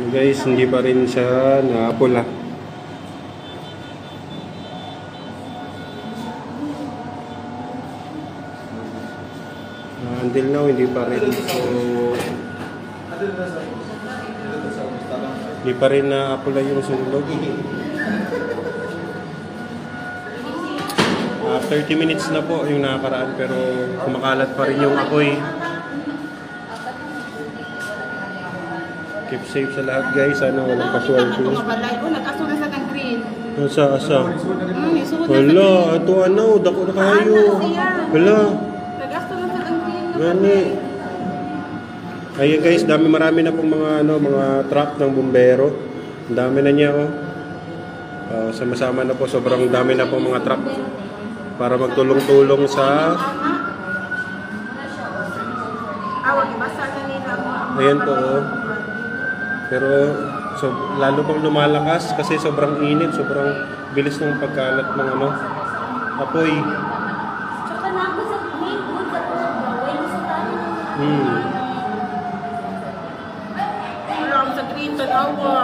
Guys, hindi pa rin siya napula. Until now, hindi pa rin. So, hindi pa rin na-apula yung sunog. 30 minutes na po yung nakakaraan pero kumakalat pa rin yung apoy. Keep safe sa lahat guys. Sana walang casualty. Nag-asuna sa ng green. Asa? Wala, ito ano, dako na kayo. Wala. Nag-asuna sa ng green. Gani. Ayun guys, marami na pong mga truck ng bumbero. Ang dami na niya oh. Sama-sama na po, sobrang dami na pong mga truck para magtulong-tulong sa ayan po oh. Pero lalo pang lumalakas kasi sobrang init, sobrang bilis ng pagkalat ng apoy.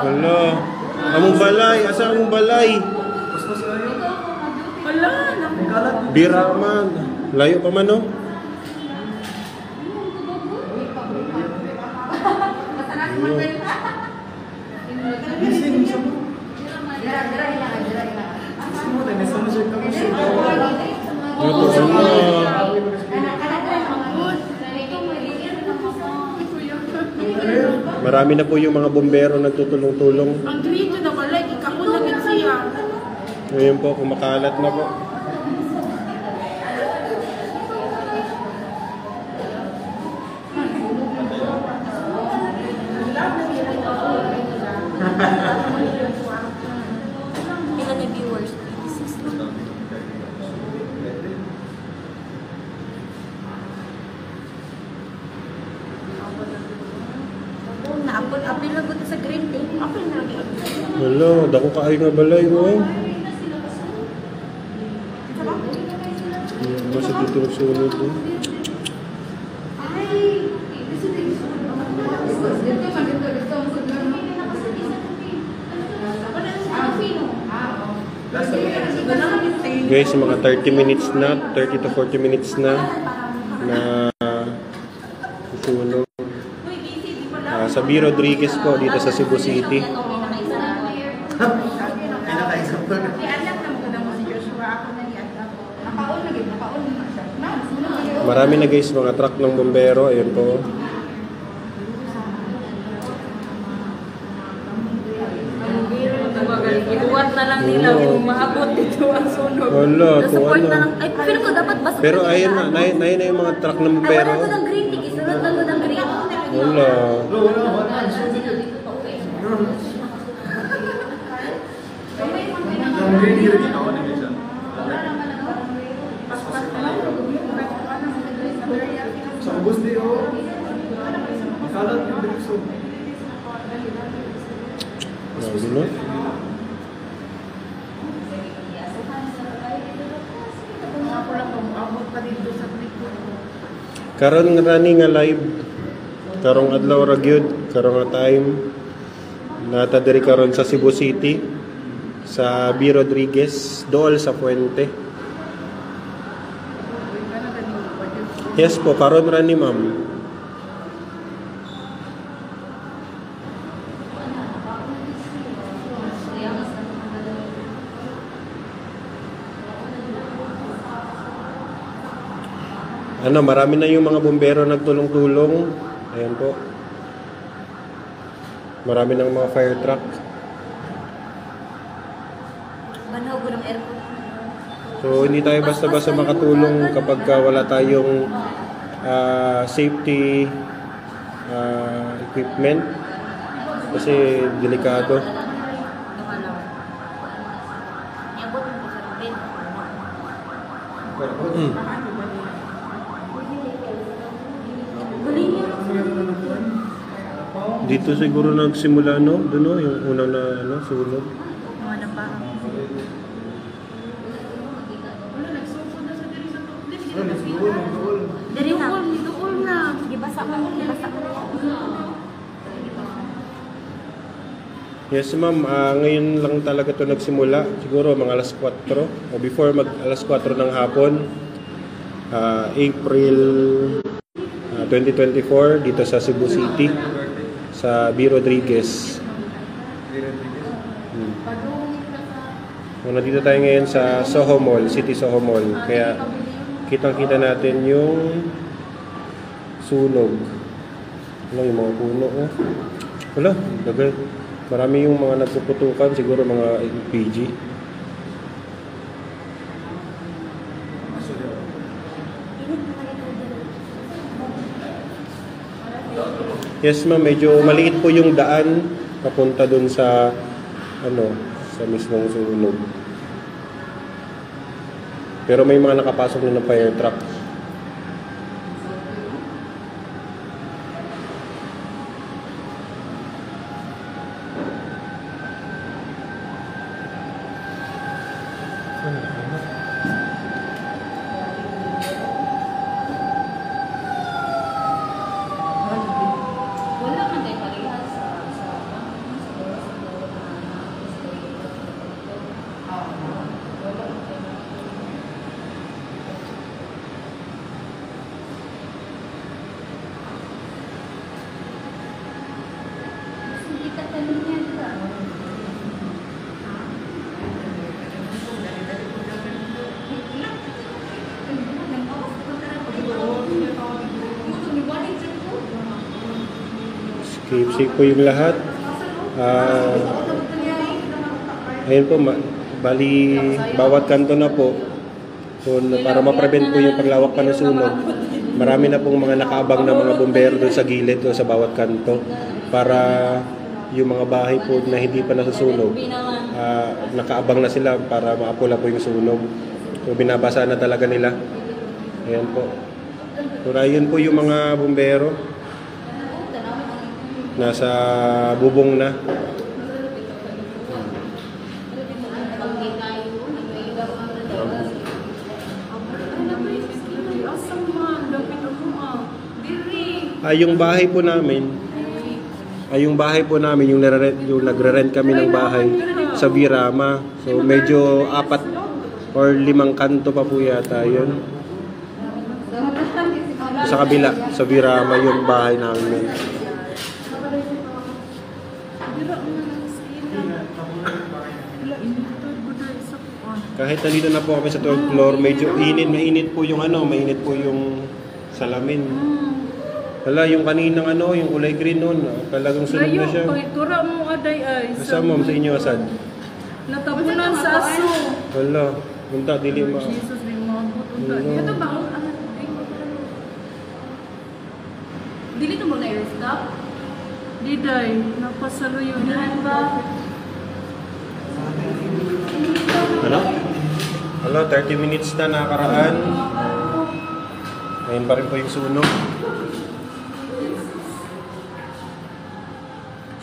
Wala. Among balay, asa among balay? Wala. Biraman. Layo pa man no? Marami na po yung mga bombero nagtutulong-tulong. Ang dito na pala, ikakon na din siya. Ngayon po, kumakalat na po. Ilan na viewers? Apil lang ko sa green tea. Apil na lagi. Wala, dako kaayo nga balay mo. Masa dito nagsunod mo. Guys, mga 30 minutes na, 30 to 40 minutes na sunog. Sa B. Rodriguez po, dito sa Cebu City. Marami na guys, mga truck ng bombero. Ayun po. Ibuwat na lang nila kung maabot dito ang sunog. Wala, support na lang. Ay, pero ko dapat basta. Pero ayun na, na yung mga truck ng bombero. Ay, wala ko ng green tea. Isunod lang ko ng green. Wala. Sa ubos niyo. Makalat yung direksyon. Ano? Karon nga running nga live. Karong adlaw ra gyud, karong nga time. Nata diri karon sa Cebu City sa B. Rodriguez, dool sa Puente. Yes po, karon ra ni ma'am. Marami na yung mga bombero nagtulong-tulong. Ayan po. Marami ng mga fire truck. Banaw ko ng airport. So, hindi tayo basta-basta makatulong kapag wala tayong safety equipment. Kasi delikado. Dito siguro nagsimula doon yung unang sunog. Ano pa? Dari na. Doon na. Ibasa mo. Yes ma'am, ngayon lang talaga ito nagsimula. Siguro mga alas 4 o before mag alas 4 ng hapon. April 2024 dito sa Cebu City sa B. Rodriguez. Nandito tayo ngayon sa Soho Mall, City Soho Mall. Kaya kitang-kita natin yung sunog. Wala yung mga puno. Oh. Wala, dagal. Marami yung mga nagpuputukan, siguro mga PG. Yes ma'am, medyo maliit po yung daan papunta dun sa sa mismong sunog. Pero may mga nakapasok na ng fire truck. Wala man tayo parehas sa Safe po yung lahat. Ayun po, bali bawat kanto na po. So, para ma-prevent po yung paglawak pa ng sunog, marami na pong mga nakaabang na mga bumbero doon sa gilid, doon sa bawat kanto, para yung mga bahay po na hindi pa nasusunog, nakaabang na sila para maapula po yung sunog. So, binabasa na talaga nila. Ayan po. So, ayun po yung mga bumbero. Nasa bubong na. Yung bahay po namin, yung nagre-rent kami ng bahay sa Virama. So medyo 4 or 5 kanto pa po yata yun. Sa kabila, sa Virama yung bahay namin. Kahit nandito na po kami sa 12th floor, medyo mainit po yung mainit po yung salamin. Wala, yung kaninang yung kulay green noon, talagang sunog na siya. Tura mo aday ay. Kasama mo sa inyo, Asad? Natapunan sa aso. Wala, punta, dili ma. Jesus, di mabot. Ito ba? Dili ito mo na i-restop? Diday, napasalo yun. Dihan ba? Ano, 30 minutes na nakaraan. Ngayon pa rin po yung sunog.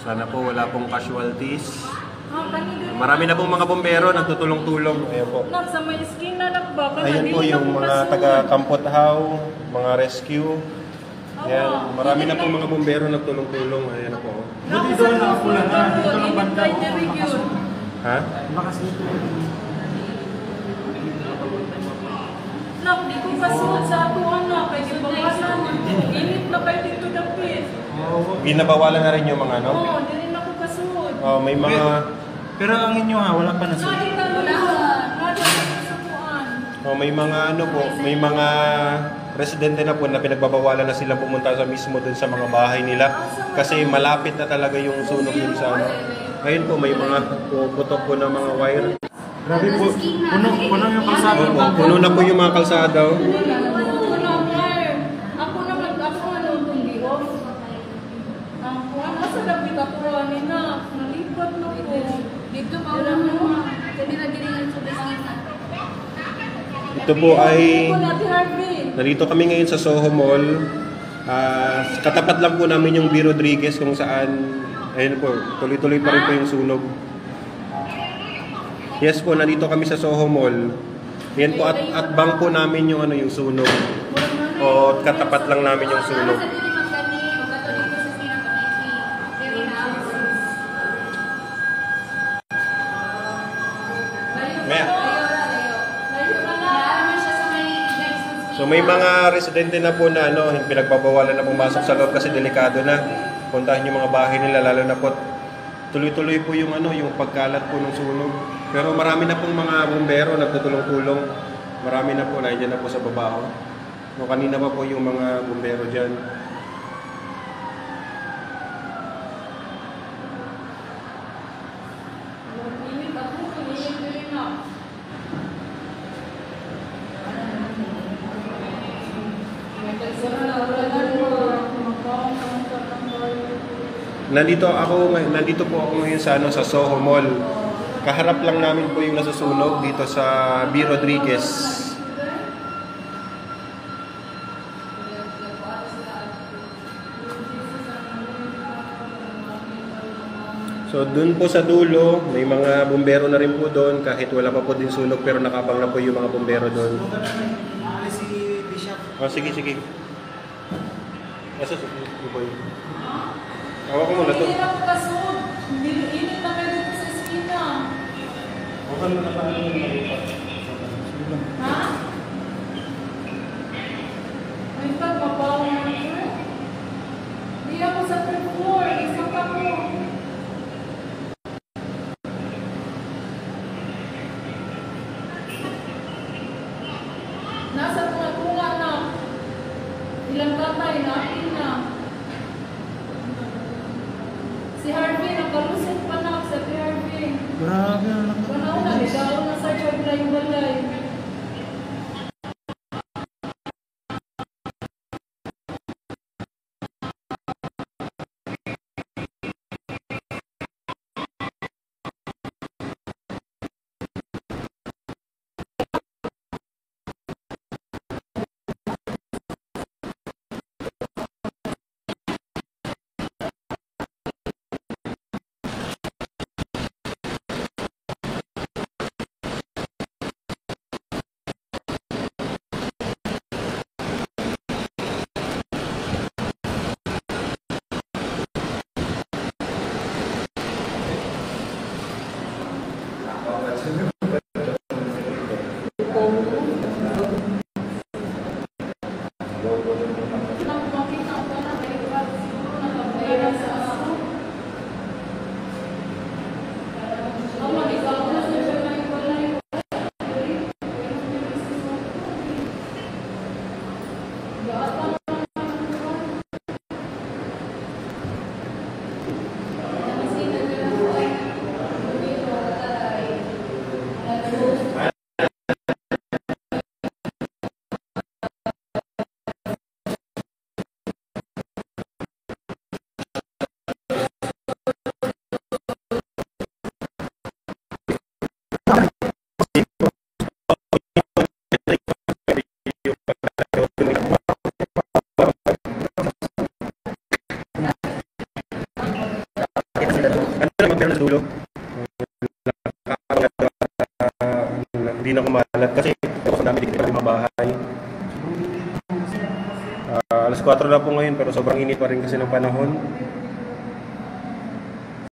Sana po wala pong casualties. Marami na pong mga bombero nagtutulong-tulong. Ayan po. Sa may skin na ba? Ayan po yung mga taga-Kampothaw, mga rescue. Ayan, marami na pong mga bombero nagtulong-tulong. Ayan po. Buti doon na ako lang na. Dito ng banda. Ha? Nak, di ko kasuot sa ako kay gibangasan. Init na kayo dito dapit. Binabawalan na rin yung mga Oo, di rin ako kasuot. may mga... Pero ang inyo wala pa na sa. Nakita mo na. may mga may mga residente na po na pinagbabawalan na sila pumunta sa mismo dun sa mga bahay nila kasi malapit na talaga yung sunog dun sa Ngayon po may mga puputok po ng mga wire. Grabe po. Puno yung kalsada. Puno na po yung mga kalsada. Ako naman, kundi off. Ang nasa lapit ako na, nalipat na po. Dito pa wala mo. Sabi na giringan sa beskina. Ito po ay, nandito kami ngayon sa Soho Mall. Katapat lang po namin yung B. Rodriguez kung saan, ayun po, tuloy-tuloy pa rin po yung sunog. Yes po, nandito kami sa Soho Mall. Yan po, at bang po namin yung yung sunog. O katapat lang namin yung sunog. may mga residente na po na pinagbabawalan na pumasok sa loob kasi delikado na. Puntahan yung mga bahay nila, lalo na po tuloy-tuloy po yung yung pagkalat po ng sunog. Pero marami na pong mga bumbero nagtutulong-tulong. Marami na po, nandiyan na po sa baba. No, kanina pa po yung mga bumbero diyan. Init ako, init ko rin na. Nandito po ako ngayon sa Soho Mall. Kaharap lang namin po yung nasusunog dito sa B. Rodriguez. So doon po sa dulo, may mga bumbero na rin po doon kahit wala pa po din sunog pero nakabang na po yung mga bumbero doon. Si Bishop. Oh, sige. Asa si Boy? Hawa ko muna to. Hindi na po kasod. Init na kayo dito sa esquina. Okay na pa Ha? May pagbabaw na ito. Hindi ako sa third floor. Isa pa po. Nasa tunga na. Ilang tatay natin na. Si Harvey, nakalusot pa na sa Harvey. Grabe ang Wala na, ligaw na sa chobla yung balay. Pero sa dulo, hindi na kumalat kasi sa dami dito yung mga bahay. Alas 4 na po ngayon pero sobrang init pa rin kasi ng panahon.